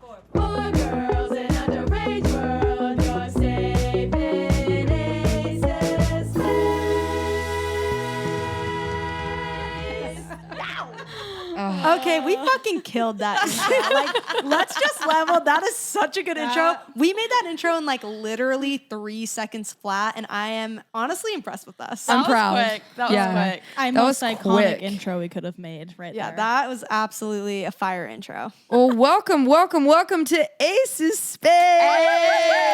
4. Four girls in underage world, you're safe in Ace's space. Okay, we fucking killed that intro. Like, let's just level. That is such a good intro. We made that intro in like literally 3 seconds flat, and I am honestly impressed with us. I'm proud. Quick. That was quick. That was iconic quick. intro we could have made right there. Yeah, that was absolutely a fire intro. Well, welcome to Ace's Space.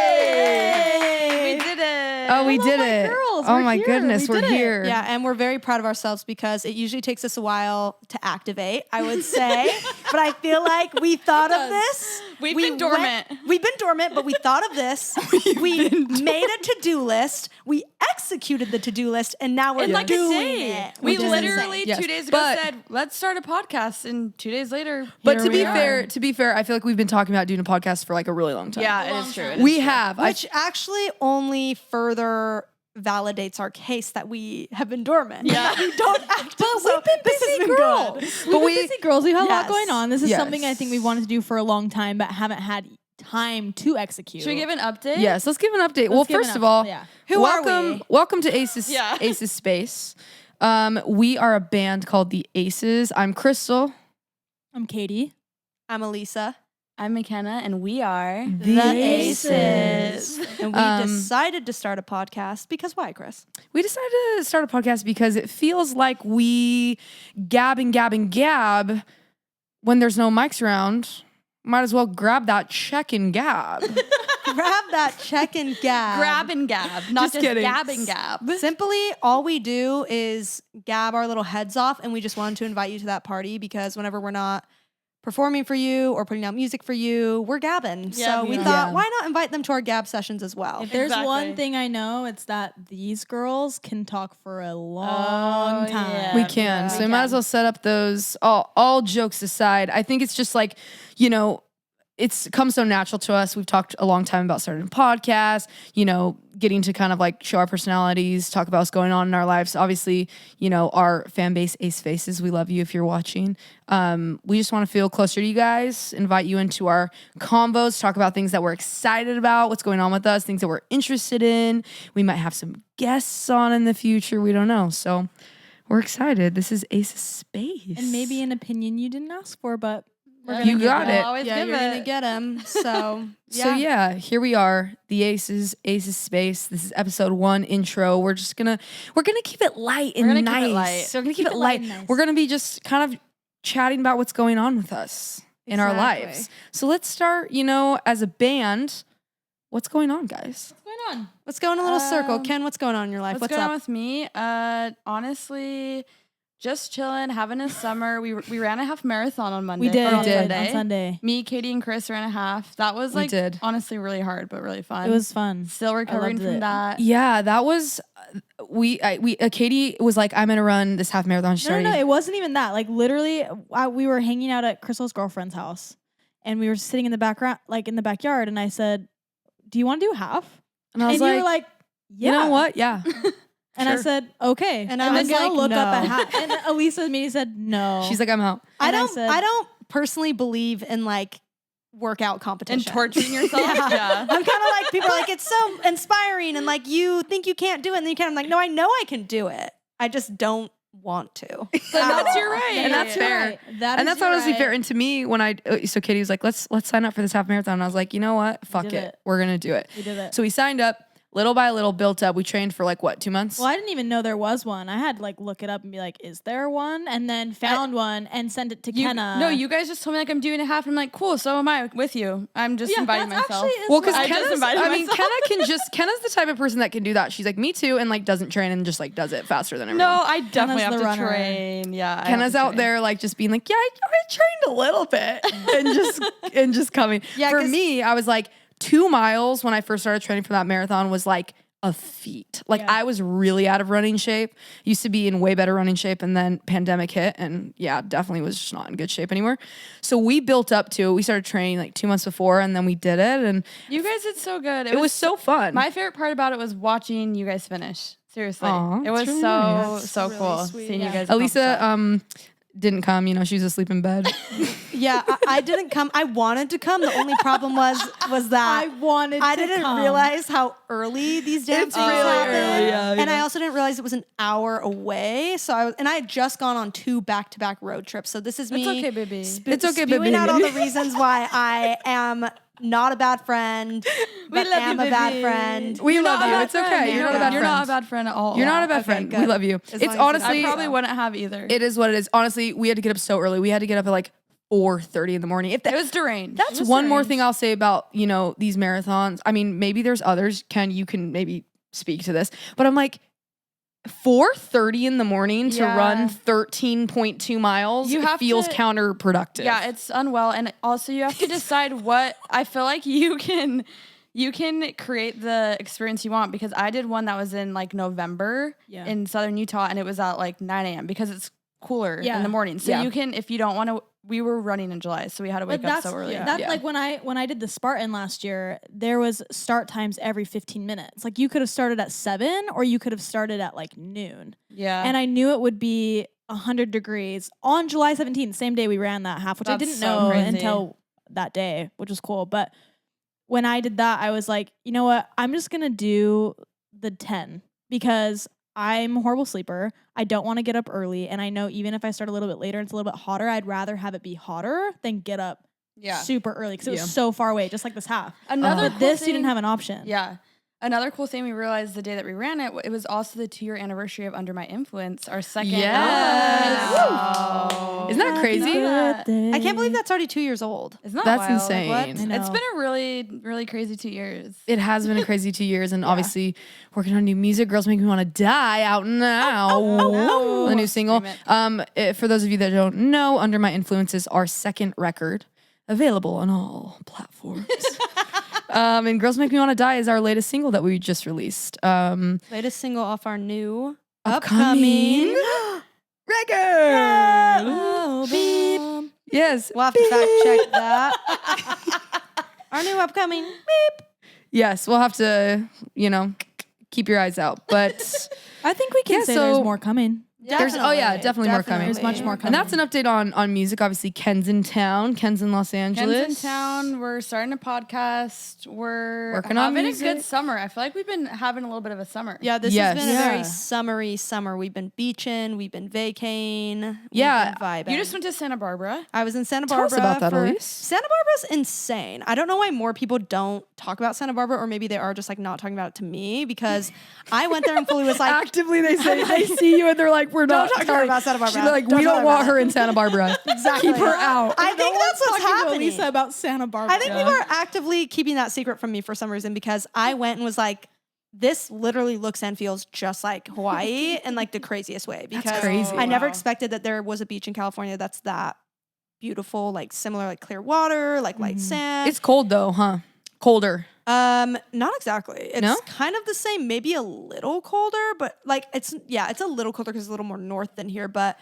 Hey! We did it. Oh, we did my it. girls, Oh we're my here. goodness, We we're did it. here. Yeah, and we're very proud of ourselves because it usually takes us a while to activate, I would say. But I feel like we thought of this. We've been dormant. We've been dormant, but we thought of this. We made a to-do list. We executed the to-do list, and now we're In like a doing day. it. We which is literally insane. Yes, 2 days ago but- said, let's start a podcast. And 2 days later, But here to we are. be fair, I feel like we've been talking about doing a podcast for like a really long time. Yeah, it is true. We have. Which actually only further validates our case that we have been dormant. Yeah. We don't act. But we've been busy girls. We've been busy girls. We've had a lot Yes. going on. This is Yes. something I think we've wanted to do for a long time, but haven't had time to execute. Should we give an update? Yes, let's give an update. Well, give an first of update, all, yeah. Who are we? Welcome to Ace's Yeah. Ace's Space. We are a band called the Aces. I'm Crystal. I'm Katie. I'm Elisa. I'm McKenna, and we are The Aces. And we Um, decided to start a podcast because why, Chris? We decided to start a podcast because it feels like we gab when there's no mics around. Might as well grab that check and gab. Grab that check and gab. Grab and Gab, not Just just kidding. Gab and Gab. Simply, all we do is gab our little heads off, and we just wanted to invite you to that party because whenever we're not performing for you or putting out music for you, we're gabbing. Yeah, so we we are. thought, Yeah. why not invite them to our gab sessions as well? If there's Exactly. one thing I know, it's that these girls can talk for a long time. yeah. We can. So we might as well set up those, all jokes aside. I think it's just like, it's come so natural to us. We've talked a long time about starting a podcast, getting to kind of like show our personalities, talk about what's going on in our lives. Obviously, our fan base, Ace Faces, we love you if you're watching. We just want to feel closer to you guys, invite you into our convos, talk about things that we're excited about, what's going on with us, things that we're interested in. We might have some guests on in the future. We don't know. So we're excited. This is Ace's Space. And maybe an opinion you didn't ask for, but we're Yeah, gonna You give got it. it. Always Yeah, give you're it. gonna get them. So So yeah, here we are, the Aces Space. This is episode 1 intro. We're gonna keep it light and We're gonna keep nice. it light. So we're gonna keep it light. and nice. We're gonna be just kind of chatting about what's going on with us in our Exactly. lives. So let's start, as a band. What's going on, guys? What's going on? let's go in a little circle. Ken, what's going on in your life? What's What's going up? on with me? Honestly, just chilling, having a summer. We ran a half marathon on Monday. We did or on did. Sunday. on Sunday. Me, Katie, and Chris ran a half. That was We like did. honestly really hard, but really fun. It was fun. still recovering loved from it. that. Yeah, that was Katie was like, I'm gonna run this half marathon. She No, started. it wasn't even that. Like literally, we were hanging out at Crystal's girlfriend's house, and we were sitting in the background, like in the backyard. And I said, "Do you want to do half?" And I was and like, you were like, "Yeah." you know what? Yeah. And I Sure. said, "Okay." And And I I'm was gonna like, look up no. at half. And Elisa immediately said, "No." She's like, I'm out. I And I don't. said- I don't personally believe in like workout competition And torturing yourself. Yeah. I'm kind of like people are like it's so inspiring and like you think you can't do it and then you can. I'm like no, I know I can do it. I just don't want to. But that's your right. And that's You're fair. right. That And is that's your honestly right. fair. And to me, so Katie was like, let's sign up for this half marathon. And I was like, you know what? Fuck did it. it. We're going to do it. We did it. So we signed up, little by little, built up. We trained for like, what, 2 months? Well, I didn't even know there was one. I had to like look it up and be like, "Is there one?" And then found one and sent it to Kenna. No, you guys just told me like I'm doing a half. I'm like, cool. So am I with you. I'm just Yeah, inviting that's myself. actually- Well, because I just invited myself. Kenna's the type of person that can do that. She's like, me too. And like doesn't train and just like does it faster than everyone. No, I definitely have the to runner. train. Yeah, I have Kenna's to out train. there like just being like, yeah, I trained a little bit and just coming. Yeah, For 'cause- me, I was like 2 miles when I first started training for that marathon was like a feat. Like I was really out of running shape. Used to be in way better running shape and then pandemic hit and yeah, definitely was just not in good shape anymore. So we built up to it. We started training like 2 months before and then we did it and You guys did so good. it was so fun. My favorite part about it was watching you guys finish. Seriously, Aw, it that's was really so nice. so Really cool sweet. seeing you Yeah. guys. Elisa accomplish didn't come, she was asleep in bed. Yeah, I didn't come. I wanted to come. The only problem was that I didn't realize how early these damn things happen. And I also didn't realize it was an hour away. So I had just gone on 2 back-to-back road trips. So this is me. It's okay, baby. It's okay, spewing baby. out all the reasons why I am not a bad friend, but love am you, a bad baby. friend. We You're love not a you. bad It's friend. okay. You're not a bad You're friend. not a bad friend at all. You're not a bad Okay, friend. We good. love you. As It's long as you honestly, I probably wouldn't have either. it is what it is. Honestly, we had to get up so early. We had to get up at like 4:30 in the morning. If It that, was deranged. that's It was one more deranged. thing I'll say about, you know, these marathons. I mean, maybe there's others. You can maybe speak to this, but I'm like 4:30 in the morning to Yeah. run 13.2 miles. You It have feels to- counterproductive. Yeah, it's unwell, and also you have to decide what. I feel like you can create the experience you want, because I did one that was in like November Yeah. in southern Utah, and it was at like 9 a.m. because it's cooler in Yeah. the morning. So Yeah. you can, if you don't want to. We were running in July, so we had to wake up so early. That's Yeah. like when I did the Spartan last year, there was start times every 15 minutes. Like you could have started at 7 or you could have started at like noon. Yeah, And I knew it would be 100 degrees on July 17th, same day we ran that half, which I That's didn't so know crazy. until that day, which was cool. But when I did that, I was like, you know what? I'm just going to do the 10 because I'm a horrible sleeper. I don't want to get up early. And I know even if I start a little bit later and it's a little bit hotter, I'd rather have it be hotter than get up super early because it was Yeah. so far away, just like this half. Another But cool this, you thing- didn't have an option. Yeah. Another cool thing we realized the day that we ran it, it was also the 2-year anniversary of Under My Influence, our second. Yes. Wow. Isn't that crazy? I can't believe that's already 2 years old. Isn't that That's wild? insane. Like, what? I know. It's been a really, really crazy 2 years. It has been a crazy 2 years, and obviously working on new music. Girls Make Me Want to Die out now. The new single. Scream For those of you that don't know, Under My Influence is our second record, available on all platforms. And Girls Make Me Want to Die is our latest single that we just released. Latest single off our new Upcoming record. Oh, beep. Yes. We'll have to fact check that. Our new upcoming beep. Yes, we'll have to, keep your eyes out. But I think we can Yeah, say so- there's more coming. definitely more coming. There's much more And that's an update on music. Obviously, Ken's in town. Ken's in Los Angeles. Ken's in town. We're starting a podcast. We're Working on having a music. good summer. I feel like we've been having a little bit of a summer. Yeah, this Yes. has been a very Yeah. summery summer. We've been beaching, we've been vacating, Yeah. we've been vibing. You just went to Santa Barbara. I was in Santa Tell Barbara. us about that, for- Elise. Santa Barbara's insane. I don't know why more people don't talk about Santa Barbara, or maybe they are just like not talking about it to me, because I went there and fully was like, Actively, they see you and they're like, we're Don't not talk to her telling- about Santa Barbara. She's like, Don't we talk don't about want it." her in Santa Barbara. Exactly. Keep her out. I think that's what's happening. Lisa about Santa Barbara. I think people are actively keeping that secret from me for some reason, because I went and was like, this literally looks and feels just like Hawaii in like the craziest way. Because crazy. I never Wow. expected that there was a beach in California that's that beautiful, like similar, like clear water, like light sand. It's cold though, huh? Colder. Not exactly. It's No? kind of the same, maybe a little colder, but like it's a little colder because it's a little more north than here. But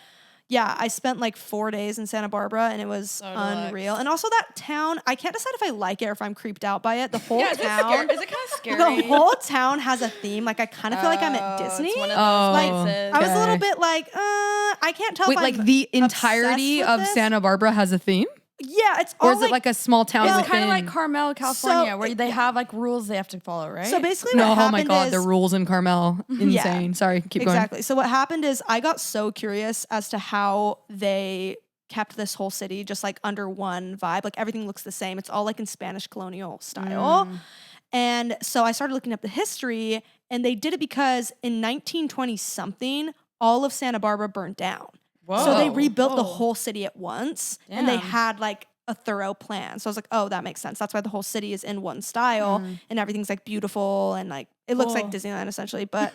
yeah, I spent like 4 days in Santa Barbara and it was unreal. And also that town, I can't decide if I like it or if I'm creeped out by it. The whole Is it town, Is it kind of scary? the whole town has a theme. Like I kind of feel like I'm at Disney. It's one of Oh. those Like, places. I was a Okay. little bit like, I can't tell. Wait, if like I'm the obsessed entirety with of this. Santa Barbara has a theme? Yeah, it's Or all is it like a small town It's within? kind of like Carmel, California, where they yeah. have like rules they have to follow, right? So basically, No, what oh my happened God, is, the rules in Carmel. Insane. Sorry, keep going. Exactly. So what happened is I got so curious as to how they kept this whole city just like under one vibe. Like everything looks the same. It's all like in Spanish colonial style. And so I started looking up the history, and they did it because in 1920 something, all of Santa Barbara burned down. So they Whoa. rebuilt the whole city at once, and they Damn. had like a thorough plan. So I was like, oh, that makes sense. That's why the whole city is in one style, and everything's like beautiful and like it looks like Cool. Disneyland essentially. But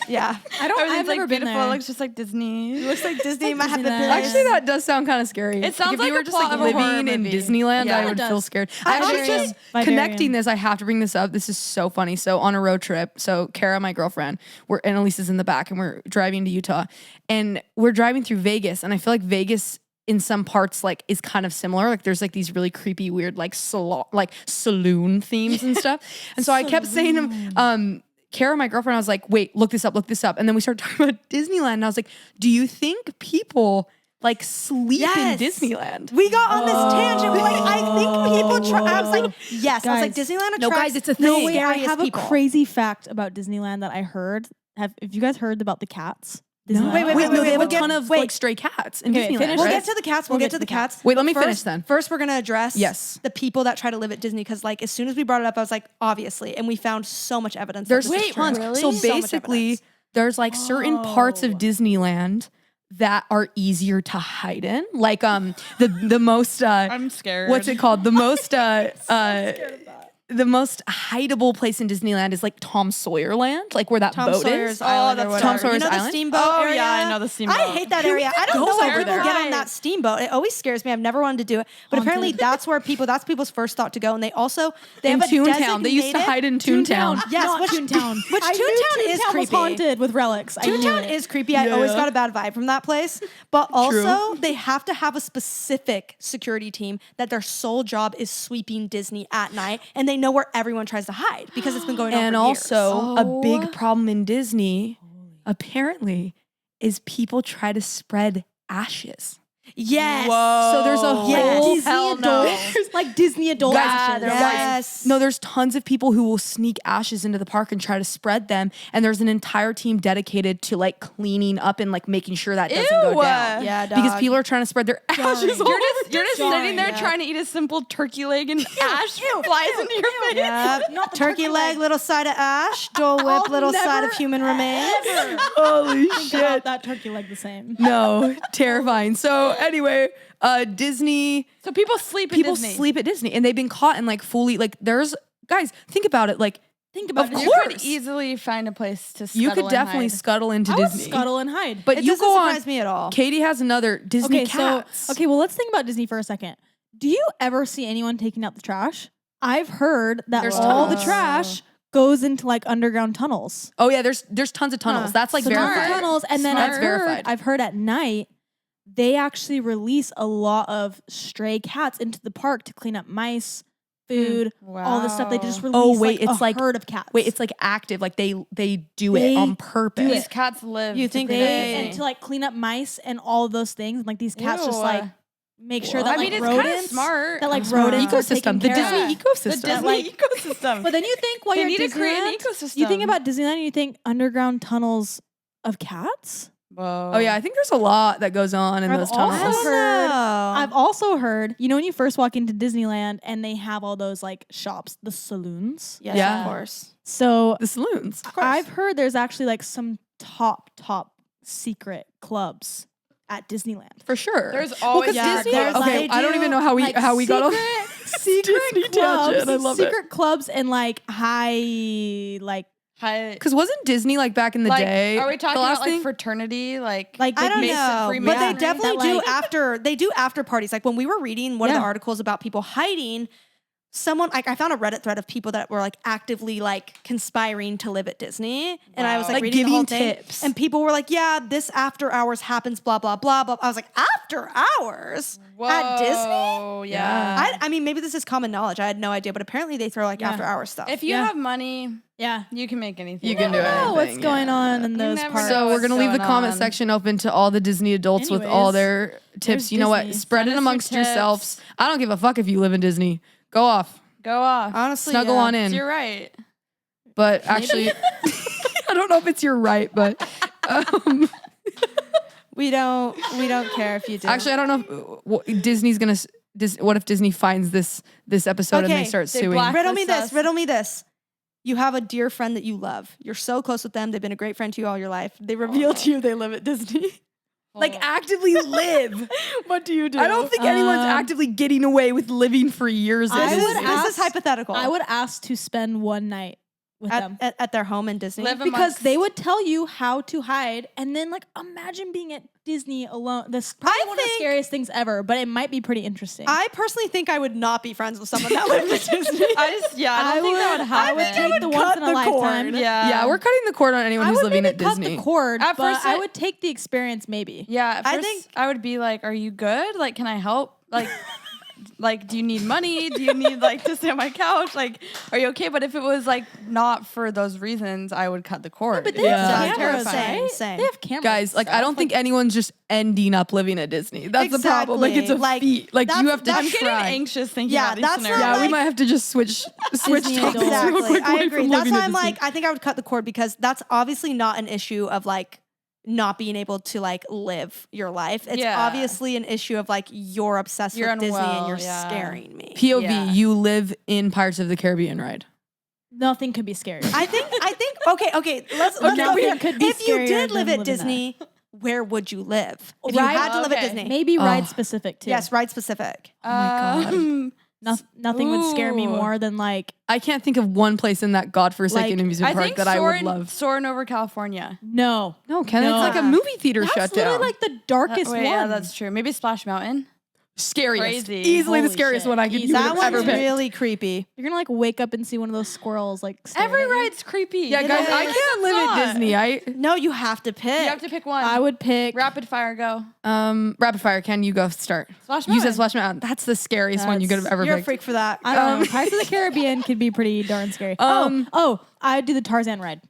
yeah, I don't. Everything's I've like never been beautiful. there. It looks just like Disney. it looks like Disney. Might have the Disneyland. place. Actually, that does sound kind of scary. It sounds if like you were a just plot like of a horror living in movie. Disneyland, Yeah, I it would does. feel scared. I Actually, honestly- just Vivarium. connecting this, I have to bring this up. This is so funny. So on a road trip, so Kara, my girlfriend, and Elise is in the back, and we're driving to Utah, and we're driving through Vegas, and I feel like Vegas in some parts like is kind of similar. Like there's like these really creepy, weird like saloon themes and stuff. And so I kept saying to Kara, my girlfriend, I was like, wait, look this up. And then we started talking about Disneyland, and I was like, do you think people like sleep Yes. in Disneyland. We got on this tangent. We're like, I think people try. I was like, yes. I was like, Guys. Disneyland attracts No, guys, it's a the thing. No, wait, I scariest have people. a crazy fact about Disneyland that I heard. Have you guys heard about the cats? Disneyland? Wait, Wait, no, they have a we'll ton get- of wait. like stray cats in Okay, Disneyland. finish We'll right? get to the cats. We'll get to the cats. Wait, let me First- finish then. First, we're gonna address Yes. the people that try to live at Disney because, like, as soon as we brought it up, I was like, obviously, and we found so much evidence. There's that this is true. tons. really? So So much basically, evidence. there's like certain parts of Disneyland that are easier to hide in. Like the most I'm scared. what's it called? The most the most hideable place in Disneyland is like Tom Sawyer Land, like where that Tom boat Sawyer's is. Island. that's or Tom whatever. Sawyer's you know the Island? steamboat Oh, area? yeah, I know the steamboat. I hate that Who area. I don't goes know why over people there? get on that steamboat. It always scares me. I've never wanted to do it, but apparently that's people's first thought to go. And they also they In have a Toontown. They used to designated- hide in Toontown. Yes, Not which Toontown. which I knew Toontown is Toontown was creepy. haunted with relics. I knew Toontown it. is creepy. I always got a bad vibe from that place. But also, they have to have a specific security team that their sole job is sweeping Disney at night, and they know where everyone tries to hide because it's been going on And for also, years. a big problem in Disney, apparently, is people try to spread ashes. Yes. So there's a Yes. whole Disney hell no. adults, like Disney adult Guys, ashes. there Yes. No, there's tons of people who will sneak ashes into the park and try to spread them. And there's an entire team dedicated to like cleaning up and like making sure that doesn't go Ew. down. Yeah, Because dog. people are trying to spread their ashes all You're over. just sitting there trying to eat a simple turkey leg and ash flies into your face. Yeah, turkey leg, little side of ash, Dole Whip, little side of human remains. Holy Think about that turkey leg the same. No, terrifying. So anyway, Disney, So people sleep in people Disney. sleep at Disney and they've been caught and like fully like there's guys, think about it. Like Think about Of it. You course. could easily find a place to you scuttle could definitely and hide. scuttle into I would Disney. scuttle and hide. But It you doesn't go on. surprise me at all. Katie has another Disney okay, cats. so okay, well, let's think about Disney for a second. Do you ever see anyone taking out the trash? I've heard that There's all the tons. trash goes into like underground tunnels. Oh yeah, there's tons of tunnels. Huh. That's like So tons of verified. tunnels, and then That's verified. I've heard at night they actually release a lot of stray cats into the park to clean up mice, food, all the stuff. They just release Oh, wait, like it's a like- herd of cats. Wait, it's like active. Like they do They it on do purpose. These cats live. You to think clean they- up and Disney. to like clean up mice and all of those things. And like these cats just Ew. like make sure that I like mean, it's kind of rodents, smart. that like Smart. rodents are ecosystem. taken The care Disney of. The ecosystem. Disney like- ecosystem. But then you think while they you're need at to create an Disneyland, ecosystem. you think about Disneyland and you think underground tunnels of cats. Whoa. Oh yeah, I think there's a lot that goes on in I've those also tunnels. heard- Oh. I've also heard, you know, when you first walk into Disneyland and they have all those like shops, the saloons. Yes, Yeah. of course. So The saloons. I've heard there's actually like some top secret clubs at Disneyland. For sure. There's Well, always 'cause Yeah, Disney. there's, Okay, like, I don't they even do, know how we Like, how we got on secret Disney clubs, tangent. I love it. secret clubs and like high like high. Because wasn't Disney like back in the Like, day? are we talking the last about like thing? fraternity? Like Like I don't Mason- know, free but they masonry? definitely That, do like- they do after parties. Like when we were reading one of Yeah. the articles about people hiding, someone like I found a Reddit thread of people that were like actively like conspiring to live at Disney, and I was like, Like reading the whole giving thing, tips. and people were like, "Yeah, this after hours happens." Blah blah blah blah. I was like, "After hours at Disney?" Oh yeah. I mean, maybe this is common knowledge. I had no idea, but apparently they throw like Yeah. after hours stuff. If you Yeah. have money, yeah. you can make anything. You can do I don't know what's anything, going yeah. on in You those never parts. know So we're what's gonna leave the going comment on. section open to all the Disney adults with all Anyways, their tips. there's You know what? Disney. Spread Send it us your amongst tips. yourselves. I don't give a fuck if you live in Disney. Go off. Go off. Honestly, Snuggle yeah. on in. You're right. But actually, I don't know if it's your right, but We don't care if you do. actually, I don't know if Disney's gonna. What if Disney finds this episode and they Okay, start they suing? block- riddle me Blacklist this. us. Riddle me this. You have a dear friend that you love. You're so close with them. They've been a great friend to you all your life. They reveal to you they live at Disney. Like actively live. What do you do? I don't think anyone's Um, actively getting away with living for years. at I This, would is, Disney. this is ask- hypothetical. I would ask to spend one night with them. at their home in Disney. Live Because amongst- they would tell you how to hide, and then like imagine being at Disney alone. This is probably I one of the think- scariest things ever, but it might be pretty interesting. I personally think I would not be friends with someone that lived at Disney. I just I don't think that would I happen. would take the once in a lifetime. Yeah. Yeah, we're cutting the cord on anyone I who's would living maybe at cut Disney. the cord, At but first I I- would take the experience maybe. Yeah, at I first think- I would be like, "Are you good? Like, can I help? Like, like, do you need money? Do you need like to stay on my couch? Like, are you okay? But if it was like not for those reasons, I would cut the cord. But they Yeah. have cameras, Terrifying. right? Same. They have cameras. Guys, like I don't think anyone's just ending up living at Disney. That's the problem. Like it's a Exactly. Like, feat. Like you have to that's- I'm getting try. anxious thinking Yeah, about these that's not scenarios. Yeah, we like- might have to just switch Disney topics adults. real Exactly. quick I away agree. from That's living why at I'm Disney. like, I think I would cut the cord because that's obviously not an issue of like not being able to like live your life. It's Yeah. obviously an issue of like you're obsessed You're with Disney and unwell, you're yeah. scaring me. POV, Yeah. you live in Pirates of the Caribbean ride. Nothing could be scary. I think okay. Let's Nothing go here. could be If you scarier did live than at living Disney, where would you live? If you Right. had to live at Okay. Disney. Maybe Oh. ride specific too. Yes, ride specific. Nothing would scare me Ooh. more than like I can't think of one place in that godforsaken Like, amusement I park think that I would love. soaring over California. no. No, Ken, No. it's like a movie theater That's shutdown. literally like the darkest Wait, one. yeah, that's true. Maybe Splash Mountain. scariest. crazy. Easily the Holy scariest shit. one I could Easy. you That would have ever one's picked. really creepy. You're gonna like wake up and see one of those squirrels like staring Every at you. ride's creepy. Yeah, guys, I can't live at not. Disney. I No, you have to pick. You have to pick one. I would pick Rapid fire, go. rapid fire. Ken, you go start. Splash You said Mountain. Splash Mountain. That's the scariest one you could have ever You're a picked. freak for that. I don't know. Pirates of the Caribbean could be pretty darn scary. Oh, I'd do the Tarzan ride.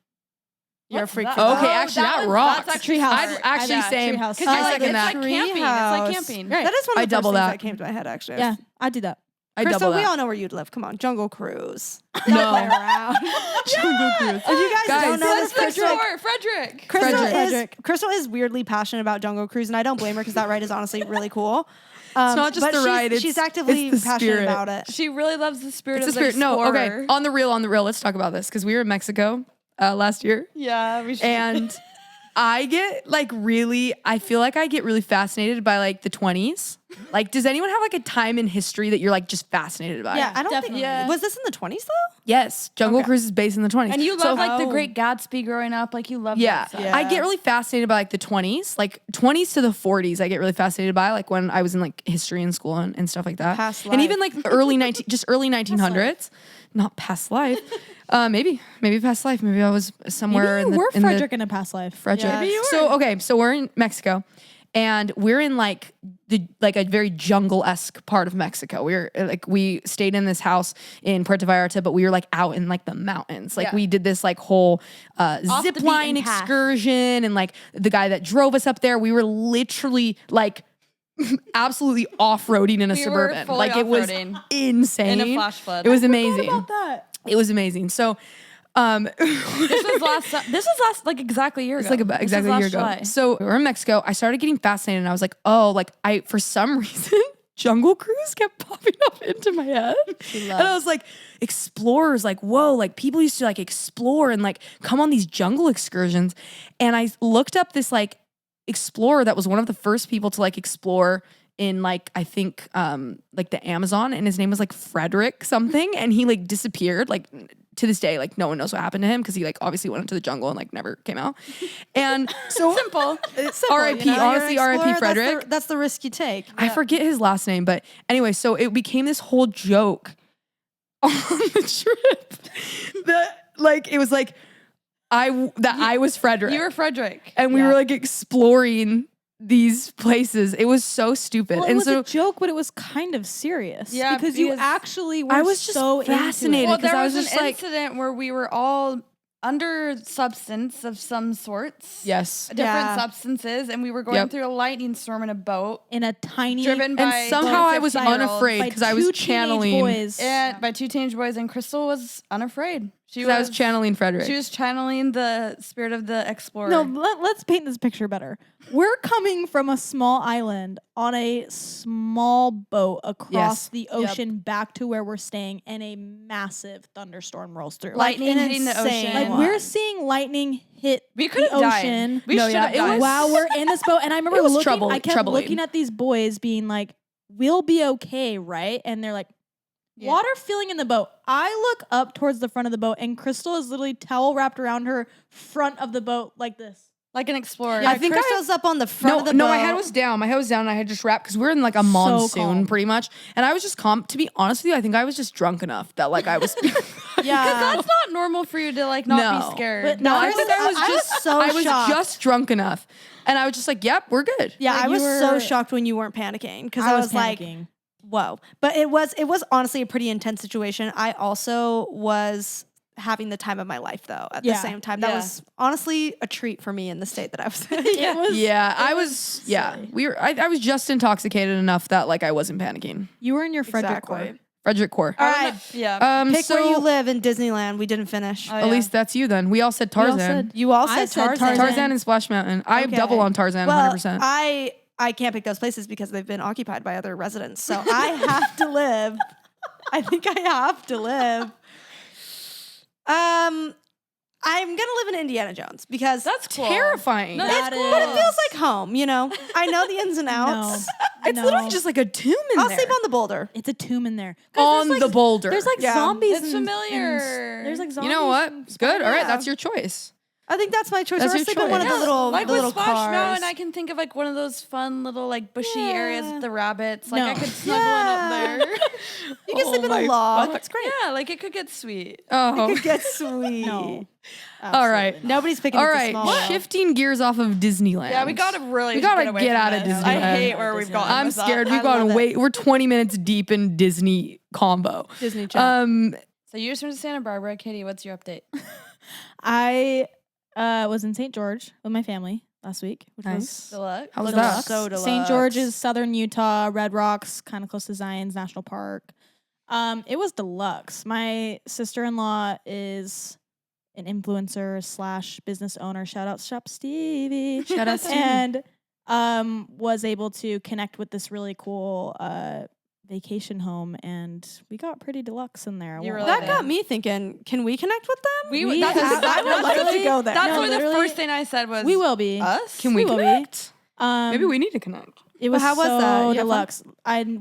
You're a What's freak that? for that. Okay, actually, that one's- rocks. That's actually Treehouse. smart. Actually, Yeah, same. Treehouse. Because I like, second it's that. like camping. It's like camping. Right. That is one I of the double first things that. that came to my head actually. Yeah, I'd do that. I Crystal, double we that. all know where you'd live. Come on, Jungle Cruise. No. Around. Jungle Cruise. If you guys, Guys, don't know That's this, the Crystal, short, Frederick. Frederick. Crystal is weirdly passionate about Jungle Cruise, and I don't blame her because that ride is honestly really cool. It's not just but the ride, She's it's- actively it's the passionate spirit. about it. She really loves the spirit It's of the spirit. No, explorer. okay. On the real. Let's talk about this because we were in Mexico last year, Yeah, we should. and I get like I feel like I get really fascinated by like the 20s. Like, does anyone have like a time in history that you're like just fascinated by? Yeah, I don't Definitely. think. Yeah. Was this in the 20s though? Yes, Jungle Okay. Cruise is based in the 20s. and you So- love like the Oh. Great Gatsby growing up. Like you love Yeah. that stuff. Yeah. I get really fascinated by like the 20s, like 20s to the 40s. I get really fascinated by like when I was in like history in school and stuff like that. Past and even life. like early 1900s, not past life. Maybe past life. Maybe I was somewhere Maybe you were in Frederick in a past life. Frederick. Yeah. Maybe you So okay, so we're in Mexico, and we're in like a very jungle-esque part of Mexico. We stayed in this house in Puerto Vallarta, but we were like out in like the mountains. Like Yeah. we did this like whole zip the line beaten path. excursion, and like the guy that drove us up there, we were literally like absolutely off-roading in a We were suburban. fully Like it was off-roading. insane. In a flash flood. It was amazing. About that. It was amazing. So This was last like exactly a year ago. It's like about This was exactly a year last ago. July. So we were in Mexico. I started getting fascinated, and I was like, oh, like for some reason, Jungle Cruise kept popping up into my head. And I was like, explorers, like, whoa, like people used to like explore and like come on these jungle excursions. And I looked up this like explorer that was one of the first people to like explore in like I think like the Amazon, and his name was like Frederick something, and he like disappeared. Like to this day, like no one knows what happened to him because he like obviously went into the jungle and like never came out. And so Simple. It's simple, R.I.P., you know? You're an honestly, R.I.P. explorer, Frederick. That's the risk you take. I forget his last name, but anyway, so it became this whole joke on the trip that like it was like I was Frederick, You were Frederick. and we were like exploring these places. It was so stupid, Well, it and was so a joke, but it was kind of serious. Yeah, because you because actually were I was just so fascinated. Into Well, it. because there I was, was an just like- incident where we were all under substance of some sorts. yes, Different Yeah. substances, and we were going Yep. through a lightning storm in a boat. In a tiny Driven by and somehow I was 15-year-olds unafraid by because I two was teenage channeling. boys. And by two teenage boys, and Crystal was unafraid. Because I was channeling Frederick. She was channeling the spirit of the explorer. No, let's paint this picture better. We're coming from a small island on a small boat across Yes. the ocean back to where we're staying, and a massive thunderstorm rolls through. lightning an hitting the insane ocean. Like we're seeing lightning hit we the could have ocean. died. We No, should yeah, have it died. was- While we're in this boat, and I remember It was looking. troubling- I kept troubling. looking at these boys, being like, "We'll be okay, right?" And they're like, Yeah. "Water filling in the boat." I look up towards the front of the boat, and Crystal is literally towel wrapped around her front of the boat like this. like an explorer. Yeah, I think Crystal's up on the front No, of the no, boat. my head was down. My head was down, and I had just wrapped because we're in like a So monsoon, calm. pretty much. And I was just calm. To be honest with you, I think I was just drunk enough that like I was. Yeah. That's not normal for you to like not No. be scared. But No, no, I think I was I was just so I was shocked. just drunk enough, and I was just like, "Yep, we're good." Yeah, Like, I you was so were- shocked when you weren't panicking because I was like, panicking. whoa. But it was honestly a pretty intense situation. I also was having the time of my life though at the Yeah. same time. That Yeah. was honestly a treat for me in the state that I was in. It was, I was just intoxicated enough that like I wasn't panicking. you were in your Frederick Exactly. court. Frederick Core. All right. Yeah. Pick So where you live in Disneyland. We didn't finish. Oh, at least that's you then. We all said We all Tarzan. said- You all I said said Tarzan. Tarzan and Splash Mountain. I Okay. double on Tarzan Well, 100%. I can't pick those places because they've been occupied by other residents. So I have to live. I think I have to live. I'm gonna live in Indiana Jones because That's cool. Terrifying. No, That that's is- but it feels like home, you know. I know the ins and outs. It's literally just like a tomb in I'll there. sleep on the boulder. It's a tomb in there. 'Cause On there's, the like, boulder. There's like Yeah. zombies. It's and- familiar. and there's like zombies. you know what? and Good. All right, Yeah. that's your choice. I think that's my choice. That's Or I'll your sleep in one of choice. the little, like the with little Splash cars. Mountain, I can think of like one of those fun little like bushy areas Yeah. with the rabbits. Like I No. could snuggle in up there. You can sleep in a log. It's great. Yeah, like it could get sweet. Oh. It could get sweet. No. All right. Nobody's picking All up the right. small. Shifting gears off of Disneyland. Yeah, we gotta really We gotta away get from out of this. Disneyland. I hate where we've gotten. I'm with that. scared. We've I love gone it. way. We're 20 minutes deep in Disney combo. Disney Channel. So you just went to Santa Barbara, Katie. What's your update? I was in St. George with my family last week, which Nice. Deluxe. How was Deluxe. that? So deluxe. St. George is southern Utah, Red Rocks, kind of close to Zion's National Park. It was deluxe. My sister-in-law is an influencer slash business owner. Shout out Shop Stevie. Shout out Stevie. And was able to connect with this really cool vacation home, and we got pretty deluxe in there. You Well, really That did. got me thinking. Can we connect with them? We that's, have- I would like to go there. That's No, why the literally, first thing I said was we will be. us. Can we will be. connect? Maybe Maybe we need to connect. It was how was so that? You have fun? deluxe.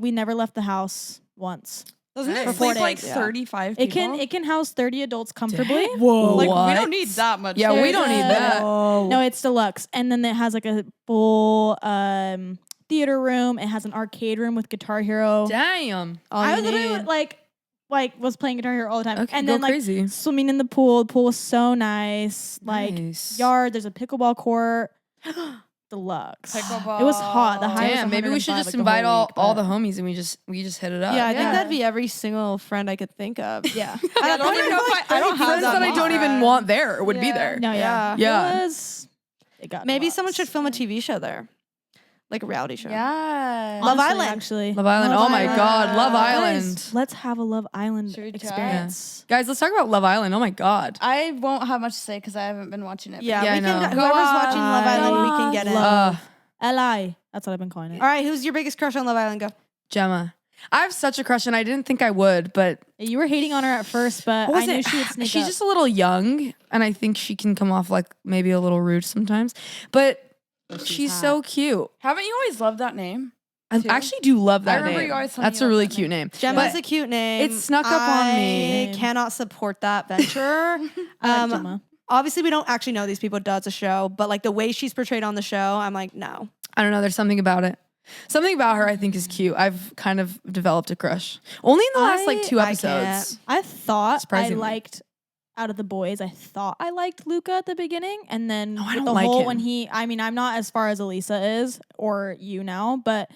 We never left the house once. Doesn't For it 4 sleep like days, yeah. 35 It people? can house 30 adults comfortably. Whoa. Like what? we don't need that much. Yeah, we There's don't need a- that. No, it's deluxe, and then it has like a full theater room. It has an arcade room with Guitar Hero. Damn. All I you was literally need. like was playing Guitar Hero all the time, Okay, and go then like crazy. swimming in the pool. The pool was so nice. Like Nice. yard. There's a pickleball court. Deluxe. Pickleball. It was hot. The high was Damn, maybe we should 105, just like, invite whole all week, the but- homies and we just hit it up. Yeah, I think Yeah. that'd be every single friend I could think of. Yeah. I don't even know if I don't have Friends that I don't even want there would be Yeah. there. No, yeah. Yeah. It got Maybe deluxe. someone should film a TV show there, like a reality show. Yeah. Love Honestly, Island. actually. Love Island. Love Oh my Island. God. Love Guys, Island. let's have a Love Island Should we try? experience. Guys, let's talk about Love Island. Oh my God. I won't have much to say because I haven't been watching it. but Yeah, Yeah, I we know. can. Go Whoever's on. watching Love Island, we Go can on. get in. Love. Li. That's what I've been calling it. All right, who's your biggest crush on Love Island? Go. Gemma. I have such a crush and I didn't think I would, but You were hating on her at first, but what I was knew it? she would sneak She's up. just a little young and I think she can come off like maybe a little rude sometimes, but she's hot. so cute. Haven't you always loved that name? I Too? actually do love that remember name. you always telling That's me a you really loved that cute name. name. Gemma's But a cute name. it snuck up on me. I cannot support that venture. I like Gemma. Obviously, we don't actually know these people. Does a show, but like the way she's portrayed on the show, I'm like, no. I don't know. There's something about it. Something about her I think is cute. I've kind of developed a crush. Only in the last like 2 I episodes. I thought I Surprisingly. liked out of the boys. I thought I liked Luca at the beginning, and then Oh, I with don't the like whole him. when he. I mean, I'm not as far as Elisa is or you now, but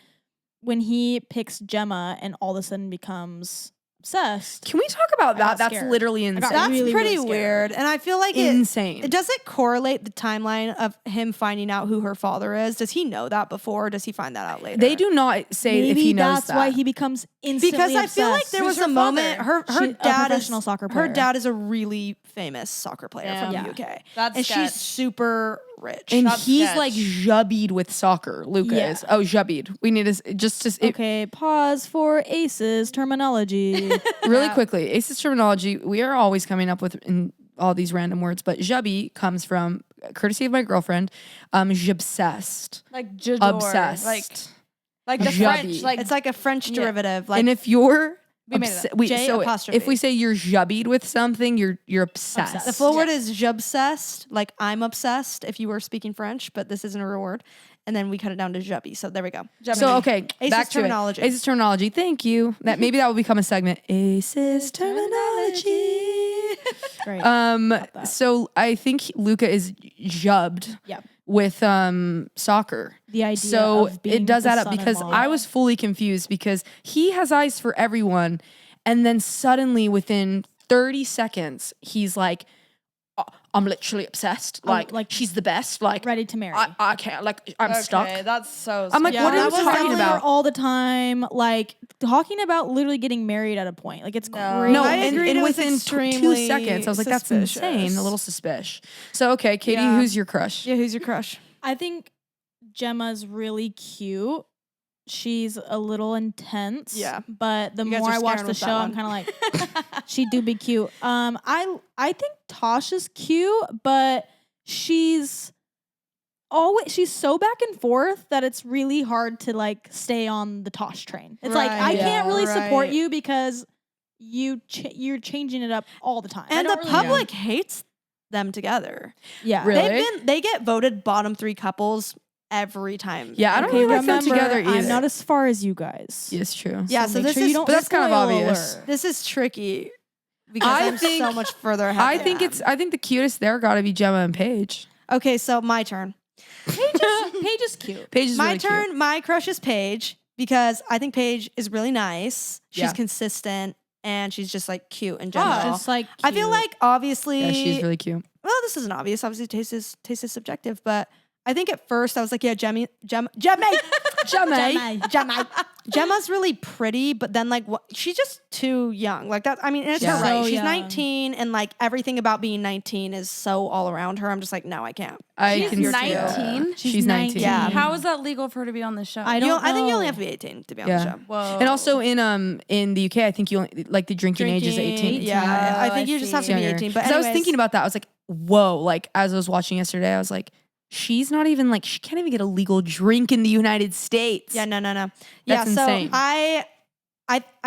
when he picks Gemma and all of a sudden becomes obsessed. Can we talk about I got that? That's scared. literally got insane. That's really, pretty really scared. weird. And I feel like Insane. Does it correlate the timeline of him finding out who her father is? Does he know that before, or does he find that out later? They do not say Maybe if he knows that's that. why he becomes instantly because I feel like obsessed. there Who's was a her moment. father? Her A dad is professional soccer her player. dad is a really famous soccer player from Damn. the UK, That's and sketch. she's super rich. and That's he's sketch. like jubbied with soccer. Luca Yeah. is. Oh, jubbied. We need to just Okay, pause for Aces terminology. really quickly. Ace's terminology. We are always coming up with in all these random words, but jubby comes from courtesy of my girlfriend. Obsessed. like j'adore, Obsessed. like the Jubby. French, like It's like a French derivative. Like and if you're We made it up. J so apostrophe. if we say you're jubbied with something, you're obsessed. the full word is j'obsessed, like I'm obsessed. If you were speaking French, but this isn't a real word, and then we cut it down to jubby. So there we go. So okay, Ace's back to terminology. it. Ace's terminology. Thank you. That maybe that will become a segment. Ace's terminology. Great. So I think Luca is jubbed. Yep. with soccer. The idea So of being it does the add up because son-in-law. I was fully confused because he has eyes for everyone, and then suddenly within 30 seconds he's like, I'm literally obsessed. Like, like, she's the best. Like, ready to marry. I can't. Like, I'm Okay, stuck. that's so. I'm like, Yeah, what that are you was talking definitely about? all the time, like talking about literally getting married at a point. Like it's crazy. No, I and, agreed, and it was within 2 extremely seconds, I was like, that's suspicious. insane. A little suspicious. So, okay, Katie, Yeah. who's your crush? Yeah, who's your crush? I think Gemma's really cute. She's a little intense. Yeah. But the You guys more are I watch scaring the with that show, I'm one. kind of like, she do be cute. I think Tasha's cute, but she's so back and forth that it's really hard to like stay on the Tosh train. It's like I Right. can't really support Right. you because you're changing it up all the time. I And the don't really- public hates them together. yeah. Really? They get voted bottom 3 couples every time. Yeah, I don't Okay, really like them remember, together either. I'm not as far as you guys. Yes, true. Yeah, so make this sure is you don't But that's kind of spoil obvious. her. this is tricky because I I'm think- so much further ahead. I than think them. I think the cutest there got to be Gemma and Paige. Okay, so my turn. Paige is cute. Paige is My really turn. cute. My crush is Paige because I think Paige is really nice. She's Yeah. consistent and she's just like cute in She's general. just like I feel cute. like obviously, Yeah, she's really cute. well, this isn't obvious. Obviously, taste is subjective, but I think at first I was like, yeah, Gemma's really pretty, but then like she's just too young. Like that. I mean, and it's Yeah. her right. So She's young. 19, and like everything about being 19 is so all around her. I'm just like, no, I can't. I She's can see 19? that. She's 19. Yeah. How is that legal for her to be on the show? I don't I think you only know. have to be 18 to be on Yeah. the show. Whoa. And also in the UK, I think you only, like the drinking age is 18. Yeah, Oh, I think I you just have to see. be Younger. 18. But 'Cause I was anyways, thinking about that. I was like, whoa. Like as I was watching yesterday, I was like, she's not even like, she can't even get a legal drink in the United States. Yeah, no. Yeah, That's so insane. I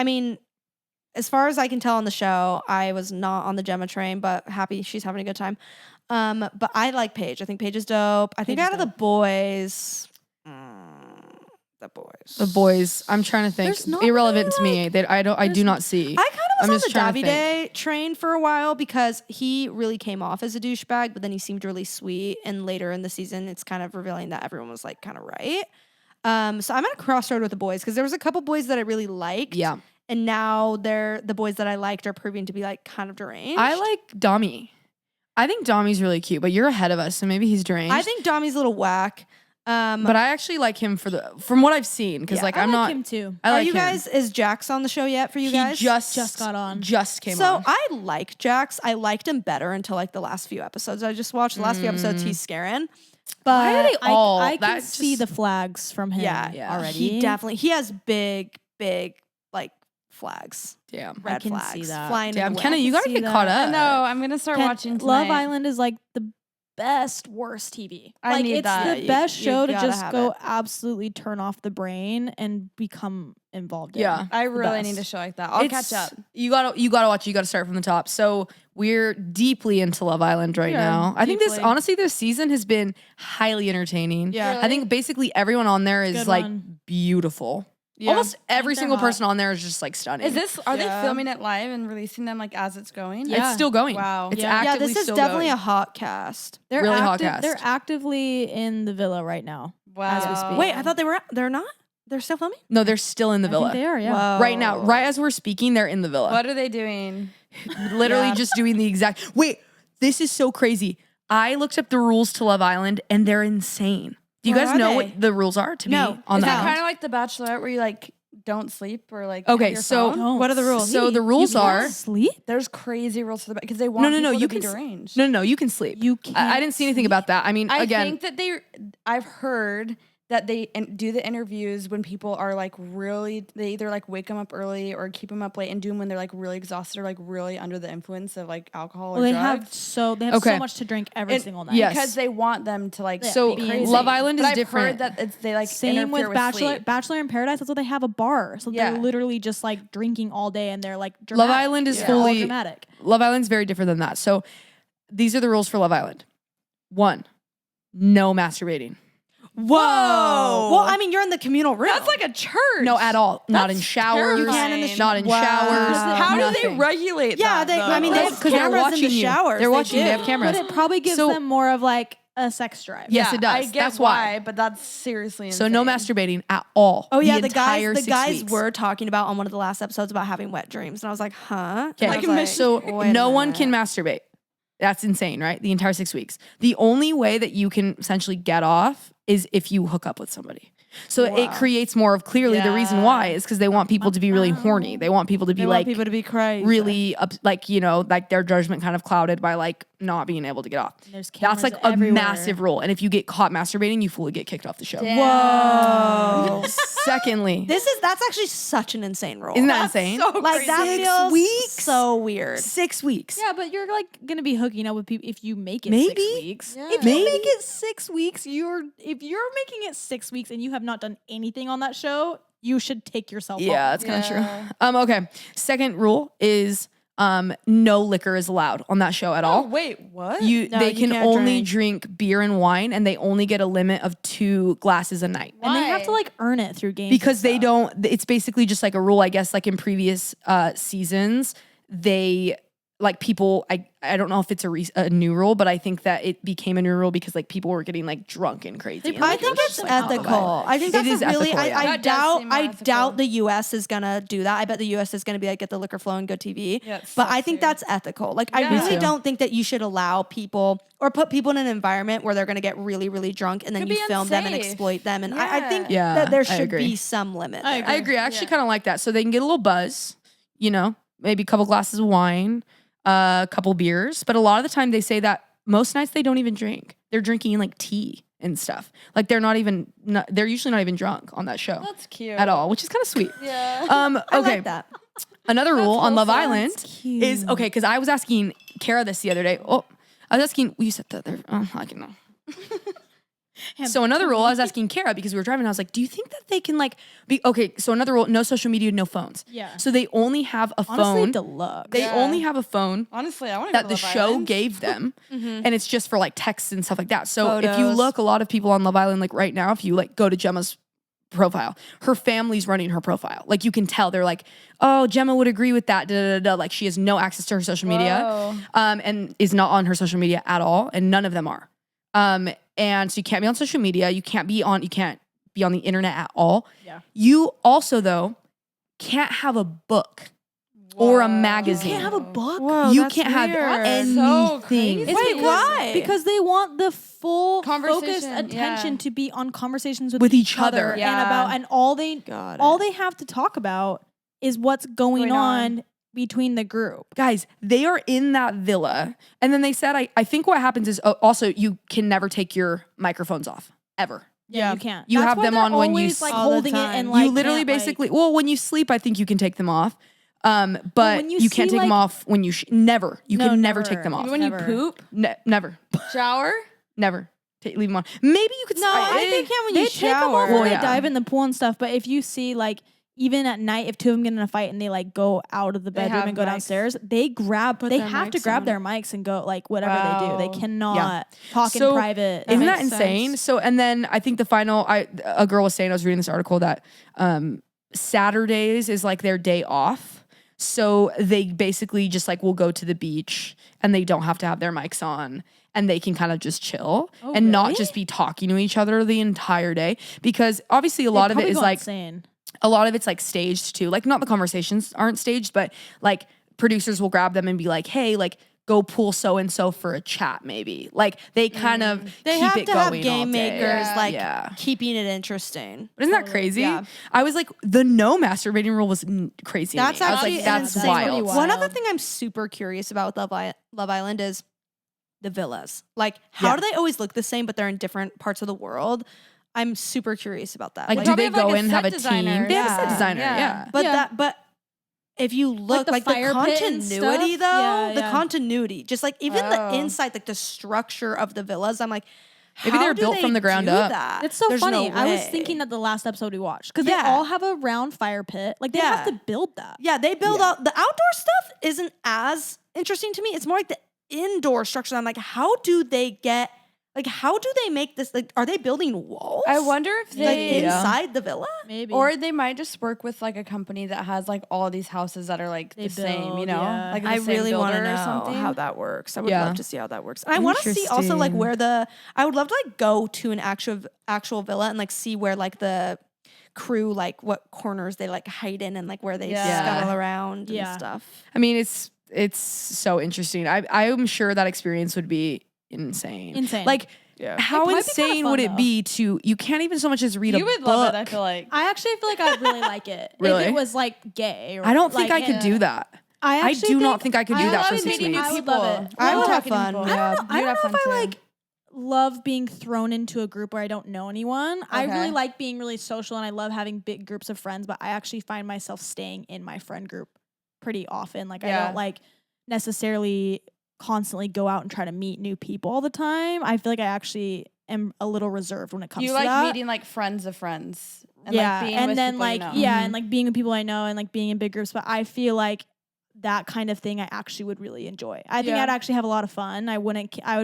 mean, as far as I can tell on the show, I was not on the Gemma train, but happy she's having a good time. But I like Paige. I think Paige is dope. I think Paige is out of the boys, The boys, I'm trying to think. There's not Irrelevant really, to me. That I do not see. I kind I'm of was just on the trying to think. Davide train for a while because he really came off as a douchebag, but then he seemed really sweet. And later in the season, it's kind of revealing that everyone was like kind of right. So I'm at a crossroad with the boys because there was a couple boys that I really liked. Yeah. And now the boys that I liked are proving to be like kind of deranged. I like Dami. I think Dami's really cute, but you're ahead of us, so maybe he's deranged. I think Domi's a little whack. but I actually like him from what I've seen, because Yeah, like I I'm like not. him too. I are like you him. guys? Is Jax on the show yet for you He guys? just got on. Just came So on. I like Jax. I liked him better until like the last few episodes. I just watched the last few episodes. He's scaring. But Why are they all? I can that see just- the flags from him yeah, already. he has big like flags, Damn. red can flags see that. flying. Damn, in the Kenna, wind. you gotta see get that. caught up. No, I'm gonna start watching tonight. Love Island is like the best worst TV. I Like need it's that. the You- best you show to gotta just have go it. absolutely turn off the brain and become involved in. Yeah. I really best. need a show like that. I'll It's- catch up. You gotta watch. You gotta start from the top. So we're deeply into Love Island right Yeah, now. I think deeply. this season has been highly entertaining. Yeah. I think basically everyone on there is Good like one. beautiful. Yeah. Almost every they're single hot. person on there is just like stunning. Are Yeah. they filming it live and releasing them like as it's going? Yeah. It's still going. Wow. It's Yeah. Yeah, actively this is still definitely going. a hot cast. They're Really hot active, cast. They're actively in the villa right now. Wow. As we speak. Wait, I thought they're not. They're still filming. No, they're still in the I villa. think they are, yeah. Whoa. Right now, right as we're speaking, they're in the villa. What are they doing? Literally Yeah. just doing the exact. Wait, this is so crazy. I looked up the rules to Love Island and they're insane. Do you What guys are know they? what the rules are to No. be on Is the it island? kind of like The Bachelorette where you like don't sleep or like Okay, have your so- phone? Don't What are the rules? So the rules You can't are sleep. There's crazy rules for the because they want no, people you to be can deranged. no, you can sleep. You can't. I didn't see anything about that. I mean, I again, think that I've heard that they do the interviews when people are like really, they either like wake them up early or keep them up late and do them when they're like really exhausted or like really under the influence of like alcohol Well, or they drugs. have Okay. so much to drink every And- single night. Yes. Because they want them to like So, be crazy. Love Island But is I've different. Heard that they like Same interfere with Bachelor sleep. Bachelor in Paradise. That's what they have, a bar. So Yeah. they're literally just like drinking all day and they're like dramatic. Love Island is They're all fully dramatic. Love Island's very different than that. So these are the rules for Love Island. 1, no masturbating. Whoa. Well, I mean, you're in the communal room. That's like a church. No, at all. Not in That's showers. You can in the Not in Wow. showers. How do they nothing. regulate Yeah, that? they. I mean, though? they have 'Cause they're cameras in watching the you. showers. They're watching you. They do. have cameras. But it probably gives So- them more of like a sex drive. Yes, it does. I get That's why. but that's seriously So insane. no masturbating at all. Oh yeah, the entire the 6 guys weeks. were talking about on one of the last episodes about having wet dreams, and I was like, huh? Okay. And I was So wait a no one minute. can masturbate. That's insane, right? The entire 6 weeks. The only way that you can essentially get off is if you hook up with somebody. So it creates more of clearly the reason why is because they want people to be really horny. They want people to be They like want people to be crazy. really like, you know, like their judgment kind of clouded by like not being able to get off. There's That's like cameras a everywhere. massive rule. And if you get caught masturbating, you fully get kicked off the show. Whoa. Secondly, That's actually such an insane rule. isn't that insane? like that 6 feels weeks? so weird. 6 weeks. Yeah, but you're like gonna be hooking up with people if you make it Maybe. 6 weeks. Yeah. If you make it 6 weeks, if you're making it 6 weeks and you have not done anything on that show, you should take yourself Yeah, home. that's kind of Yeah. true. Okay. Second rule is no liquor is allowed on that show at Oh, all. wait, what? No, They you can can't only drink beer and wine, and they only get a limit of 2 glasses a night. And they have to Why? like earn it through games. and Because they stuff. don't, it's basically just like a rule, I guess, like in previous seasons, they like people, I don't know if it's a new rule, but I think that it became a new rule because like people were getting like drunk and crazy. and, I like, it think was it's just, like, ethical. alcohol. I think It that's is a really. ethical, yeah. I That does seem more ethical. doubt the U.S. is gonna do that. I bet the U.S. is gonna be like get the liquor flow and go TV. Yeah, it but I sucks think here. that's ethical. Like Yeah. I Me really too. don't think that you should allow people or put people in an environment where they're gonna get really, really drunk and then Could you be film them and unsafe. exploit them. And I think Yeah, that there I should agree. be some limit. I there. I agree. I actually kind of like that. So they can get a little buzz, you know, maybe a couple glasses of wine, a couple beers. But a lot of the time they say that most nights they don't even drink. They're drinking like tea and stuff. Like they're they're usually not even drunk on that show That's cute. at all, which is kind of sweet. Yeah. I Okay. like that. Another rule on Love wholesome. Island is okay, because I was asking Kara this the other day. Oh, I was asking, well, you said that there. Oh, I can know. So another rule, I was asking Kara because we were driving. I was like, do you think that they can like be okay? So another rule, no social media, no phones. Yeah. So they only have a Honestly, phone. deluxe. They Yeah. only have a phone Honestly, I want to that the show gave them, and it's just for like texts and stuff like that. So if you Photos. look, a lot of people on Love Island, like right now, if you like go to Gemma's profile, her family's running her profile. Like you can tell they're like, oh, Gemma would agree with that. Da, da, da, da. Like she has no access to her social media, and is not on her social media at all, and none of them are. And so you can't be on social media. You can't be on the internet at all. Yeah. You also though can't have a book or a magazine. can't have a book. Whoa, You that's can't have weird. anything. So crazy. It's Wait, because, why? Because they want the full focused Conversation, attention yeah. to be on conversations With each other. and Yeah. about and all Got they have to talk about is what's going on between the group. Guys, they are in that villa. And then they said, I think what happens is also you can never take your microphones off, ever. Yeah, you can't. You That's have why them they're on when you always, like all the holding it time. and like you literally can't, like- basically, well, when you sleep, I think you can take them off. But when you, you can't see, take them like- off when you never. You No, can never never. take them off. Even when you Never. poop, Never. shower. Never. Leave them on. Maybe you could No, I think when they you take them off shower. when Well, they yeah. dive in the pool and stuff. But if you see like even at night, if two of them get in a fight and they like go out of the bedroom have and go mics. downstairs, they Put they their have to mics grab on. their mics and go like whatever they do. They Wow. cannot talk in So, private. Isn't that makes insane? sense. So, and then I think the final, a girl was saying, I was reading this article that Saturdays is like their day off. So they basically just like will go to the beach and they don't have to have their mics on and they can kind of just chill and not really? just be talking to each other the entire day. Because obviously a lot of it is like, insane. a lot of it's like staged too. Like not the conversations aren't staged, but like producers will grab them and be like, hey, like go pull so and so for a chat maybe. Like they kind of They keep have it to have going game all day. makers like Yeah. keeping it interesting. But isn't that crazy? Yeah. I was like, the no masturbating rule was crazy. to That's me. I was actually like, an that's insane wild. rule. One other thing I'm super curious about with Love Island is the villas. Like, how Yeah. do they always look the same, but they're in different parts of the world? I'm super curious about that. Like, Like, do probably they have, like, go a in and have set a designer. team? They have a set Yeah. designer, Yeah. yeah. but if you look the like the fire pit and continuity stuff? though, Yeah, the yeah. continuity, just like even the Oh. inside, like the structure of the villas, I'm like, Maybe how they're do built they from the ground do up. That? It's so There's funny. no I was way. thinking that the last episode we watched because Yeah. they all have a round fire pit. Like they have Yeah. to build that. Yeah, they build out the outdoor stuff isn't as interesting to me. It's more like the indoor structure. I'm like, how do they get Like, how do they make this? Like, are they building walls? I wonder if like they inside the villa. Maybe. or they might just work with like a company that has like all these houses that are like They the same, you build, know? yeah. Like the I same really want to builder or know something. how that works. I would Yeah. love to see how that works. And I want to see also like Interesting. where I would love to like go to an actual villa and like see where like the crew like what corners they like hide in and like where they Yeah. scuttle around Yeah. and stuff. I mean, it's so interesting. I'm sure that experience would be insane. Insane. Like, Yeah. how It'd probably be kinda insane fun, would it though. be to? You can't even so much as read a You would book. love it, I feel like. I actually feel like I'd really like it. Really? If it was like gay. Or, I don't think like, I could do that. I I actually do not think I could do I that for love 6 meeting weeks. new I would people. love it. I would have talking to fun. people. Yeah. I You'd don't have know if fun I too. like love being thrown into a group where I don't know anyone. I Okay. really like being really social and I love having big groups of friends, but I actually find myself staying in my friend group pretty often. Like I Yeah. don't like necessarily constantly go out and try to meet new people all the time. I feel like I actually am a little reserved when it comes You to like that. meeting like friends of friends. And yeah, like being and with then people you like know. yeah, Mhm. and like being with people I know and like being in big groups. But I feel like that kind of thing I actually would really enjoy. I think Yeah. I'd actually have a lot of fun. I would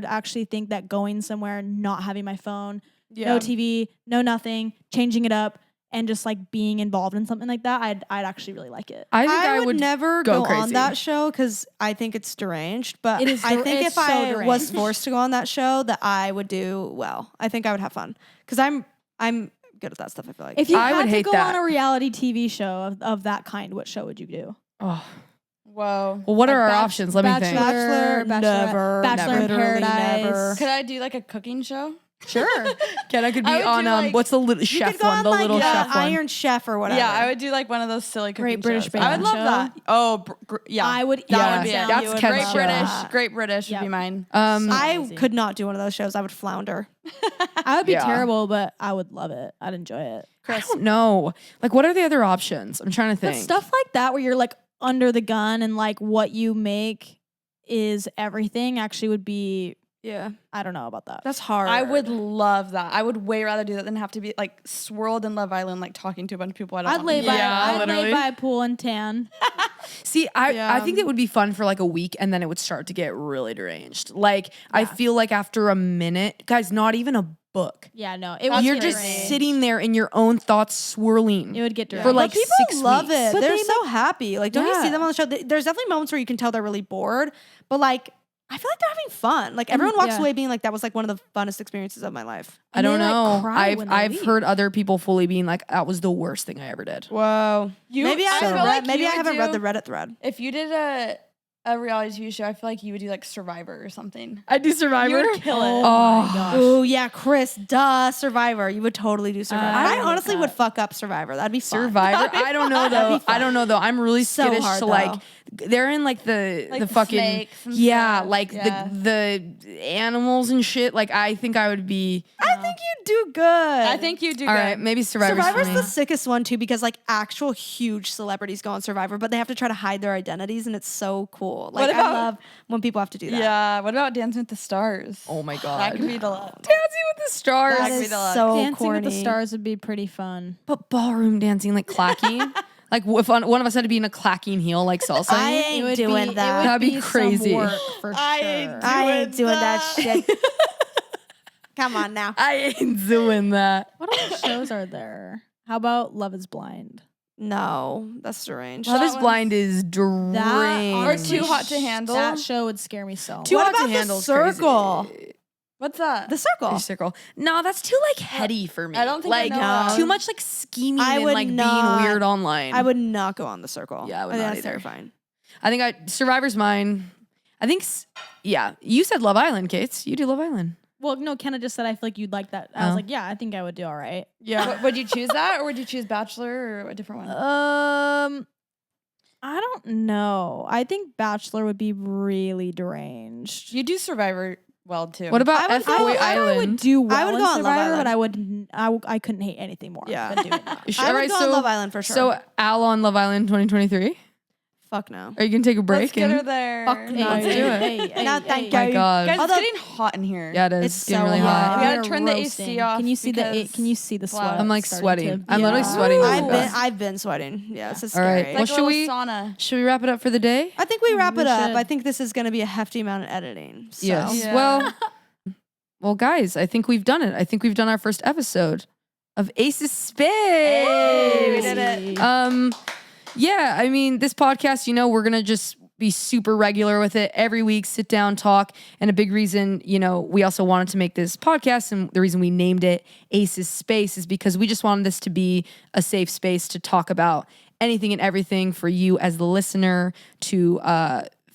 actually think that going somewhere, not having my phone, no TV, no nothing, changing it up, and just like being involved in something like that, I'd actually really like it. I think I I would never go go on crazy. that show because I think it's deranged. But It is I der- think it's if so I was deranged. forced to go on that show, that I would do well. I think I would have fun because I'm good at that stuff. I feel like If you I had would to hate go that. on a reality TV show of that kind, what show would you do? Oh. Whoa. Well, what Like are our Bach- options? Let me think. Bachelor, Bachelorette, never, Bachelor in literally Paradise. never. Could I do like a cooking show? Sure. Ken, I could be I would on do, like- what's the little You chef could go one? on The like little chef one. Iron Chef or whatever. Yeah, I would do like one of those silly cooking Great British shows. I would Baking love Show. that. Oh, yeah. I would. That Yeah, would be it. that's You would Ken's Great love show. British. that. Great British Yep. would be mine. I Amazing. could not do one of those shows. I would flounder. I would be Yeah. terrible, but I would love it. I'd enjoy it. I don't know. Like, what are the other options? I'm trying to But think. stuff like that where you're like under the gun and like what you make is everything actually would be, Yeah, I don't know about that. that's hard. I would love that. I would way rather do that than have to be like swirled in Love Island, like talking to a bunch of people I don't I'd want lay to by meet. I'd literally. lay by a pool and tan. See, I Yeah. think it would be fun for like a week and then it would start to get really deranged. Like, I feel like after a minute, guys, not even a book. Yeah, no. It would You're get just deranged. sitting there in your own thoughts swirling. It would get deranged. for like but people 6 love weeks. it. But They're they so happy. Like, don't you see Yeah. them on the show? There's definitely moments where you can tell they're really bored, but like, I feel like they're having fun. Like, everyone walks yeah. away being like, that was like one of the funnest experiences of my life. I don't And they, like, know. cry when they I've leave. heard other people fully being like, that was the worst thing I ever did. Whoa. Maybe I I haven't feel read. like Maybe you I would haven't read do- the Reddit thread. If you did a reality TV show, I feel like you would do like Survivor or something. I do Survivor. You would kill it. Oh, Oh. my gosh. Oh yeah, Chris, duh, Survivor. You would totally do Survivor. I I hate honestly that. would fuck up Survivor. That'd be fun. Survivor. I don't know though. be I don't know though. I'm really So skittish hard, to like. though. They're in like the Like the fucking snakes and yeah, stuff. like Yeah. the animals and shit. Like I think I would be. I think you'd do good. I think you do All good. right, maybe Survivor's Survivor's for the me. sickest one too because like actual huge celebrities go on Survivor, but they have to try to hide their identities, and it's so cool. Like about- I love when people have to do that. Yeah. What about Dancing with the Stars? Oh my That god. could be the Dancing with the Stars. That could be is the luck. so Dancing corny. with the Stars would be pretty fun. But ballroom dancing, like clacking. Like if one of us had to be in a clacking heel, like salsa. I ain't doing that. That'd be some crazy. work for I sure. ain't I ain't doing that that. shit. Come on now. I ain't doing that. What other shows are there? How about Love is Blind? No, that's deranged. Love is one's- Blind is deranged. Or honestly, Too Hot to Handle. That show would scare me so much. Too What Hot to about The Handle's crazy. Circle? What's that? The Circle. Fish Circle. No, that's too like heady for me. I don't think I like know that. too much like scheming I and would like not- being weird online. I would not go on The Circle. Yeah, I would think not that's either. terrifying. I think Survivor's mine. I think yeah. You said Love Island, Kate. You do Love Island. Well, no, Kenna just said I feel like you'd like that. I was Oh. like, yeah, I think I would do all right. Yeah. Would you choose that, or would you choose Bachelor, or a different one? I don't know. I think Bachelor would be really deranged. You do Survivor well too. What about I would F go- Boy I I would Island? do well I would in go on Love Survivor, but Island. I couldn't hate anything more Yeah. than doing that. I would go on Love Island for sure. So Al on Love Island 2023. fuck no. Are you gonna take a break? Let's get her there. Fuck no. Let's do it. No, thank My you. God. Guys, Although- it's getting hot in here. Yeah, it is. It's getting so really hot. hot. We gotta You're turn the AC roasting. off Can you see because Can you see the wow. sweat? I'm like starting sweating. to- I'm literally Yeah. sweating. really I've bad. been sweating. Yeah, it's All right. scary. Well, Like a should little we- sauna. Should we wrap it up for the day? I think we wrap We it up. should. I think this is going to be a hefty amount of editing. So. Yes. Yeah. Well, well, guys, I think we've done it. I think we've done our first episode of Aces Space. Hey, we did it. Yeah, I mean, this podcast, we're going to just be super regular with it every week, sit down, talk. And a big reason, we also wanted to make this podcast, and the reason we named it Aces Space is because we just wanted this to be a safe space to talk about anything and everything for you as the listener to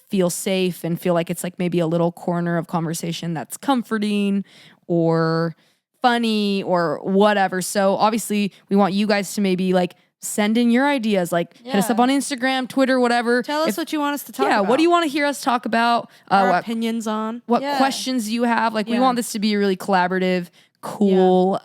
feel safe and feel like it's like maybe a little corner of conversation that's comforting or funny or whatever. So obviously we want you guys to maybe like send in your ideas, like hit us up on Instagram, Twitter, whatever. Tell us what you want us to talk about. Yeah, what do you want to hear us talk about? Our What opinions on. questions you have? Like we Yeah. want this to be a really collaborative, cool,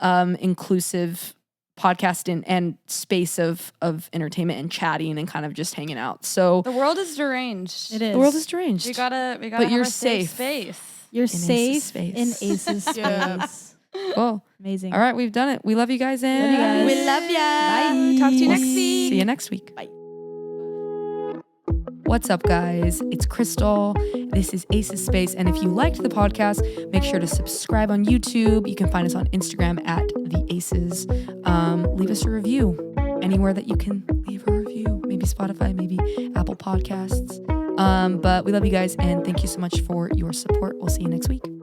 inclusive podcast and space of entertainment and chatting and kind of just hanging out. So The world is deranged. It is. the world is deranged. We gotta But have you're a safe safe. space. You're Aces safe space. in Aces space. Cool. Amazing. All right, we've done it. We love you guys. And Love you guys. We love ya. Bye. Talk to you We'll next week. See you next week. Bye. What's up, guys? It's Crystal. This is Aces Space. And if you liked the podcast, make sure to subscribe on YouTube. You can find us on Instagram at The Aces. Leave us a review anywhere that you can leave a review. Maybe Spotify, maybe Apple Podcasts. But we love you guys, and thank you so much for your support. We'll see you next week.